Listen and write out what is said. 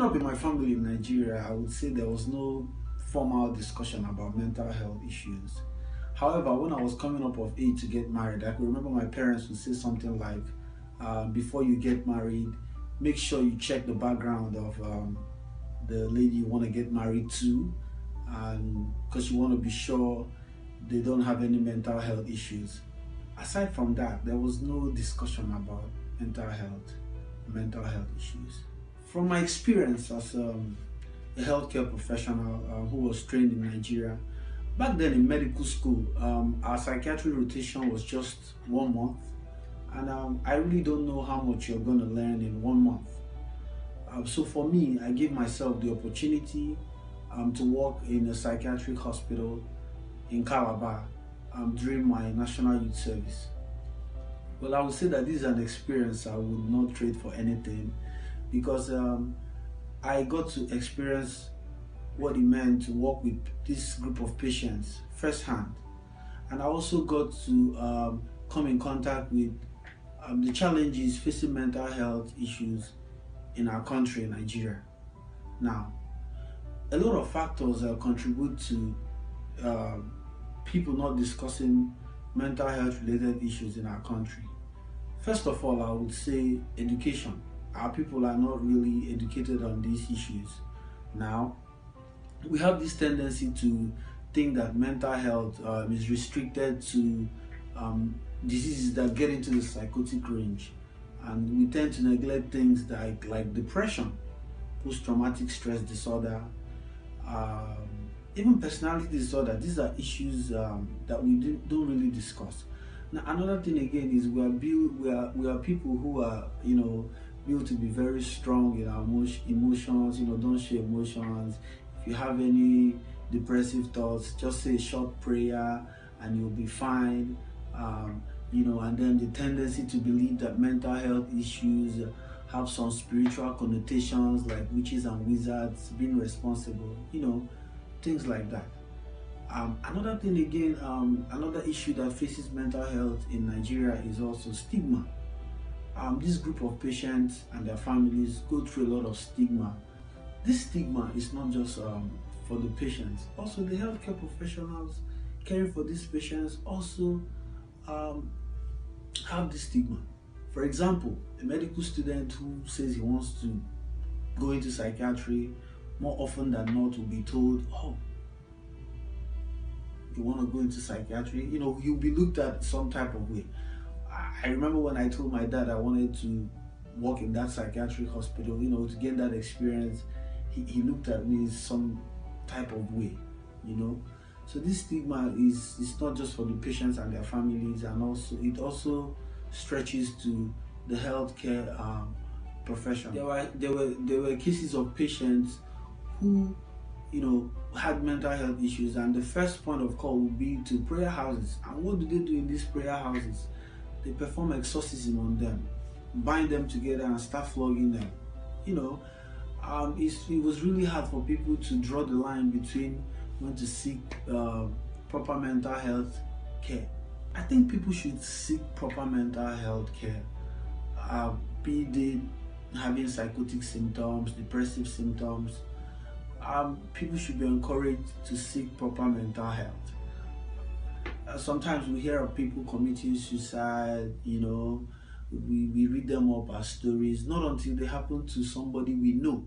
up in my family in Nigeria, I would say there was no formal discussion about mental health issues. However, when I was coming up of age to get married, I could remember my parents would say something like, before you get married, make sure you check the background of the lady you want to get married to, and because you want to be sure they don't have any mental health issues. Aside from that, there was no discussion about mental health issues. From my experience as a healthcare professional who was trained in Nigeria, back then in medical school, our psychiatric rotation was just 1 month, and I really don't know how much you're going to learn in 1 month. So for me, I gave myself the opportunity to work in a psychiatric hospital in Calabar during my national youth service. Well, I would say that this is an experience I would not trade for anything, because I got to experience what it meant to work with this group of patients firsthand, and I also got to come in contact with the challenges facing mental health issues in our country, Nigeria. Now, a lot of factors contribute to people not discussing mental health related issues in our country. First of all, I would say education. Our people are not really educated on these issues. Now, we have this tendency to think that mental health is restricted to diseases that get into the psychotic range, and we tend to neglect things like depression, post-traumatic stress disorder, even personality disorder. These are issues that we don't really discuss. Now, another thing again is we are people who are built to be very strong in our emotions. Don't show emotions. If you have any depressive thoughts, just say a short prayer and you'll be fine. And then the tendency to believe that mental health issues have some spiritual connotations, like witches and wizards being responsible, things like that. Another thing again, another issue that faces mental health in Nigeria is also stigma. This group of patients and their families go through a lot of stigma. This stigma is not just for the patients, also the healthcare professionals caring for these patients also have this stigma. For example, a medical student who says he wants to go into psychiatry, more often than not will be told, oh, you want to go into psychiatry? You'll be looked at some type of way. I remember when I told my dad I wanted to work in that psychiatric hospital, to gain that experience, he looked at me some type of way, So this stigma is not just for the patients and their families, and it also stretches to the healthcare profession. There were cases of patients who had mental health issues, and the first point of call would be to prayer houses. And what do they do in these prayer houses? They perform exorcism on them, bind them together and start flogging them. It was really hard for people to draw the line between when to seek proper mental health care. I think people should seek proper mental health care, be they having psychotic symptoms, depressive symptoms. People should be encouraged to seek proper mental health. Sometimes we hear of people committing suicide, we read them up as stories, not until they happen to somebody we know.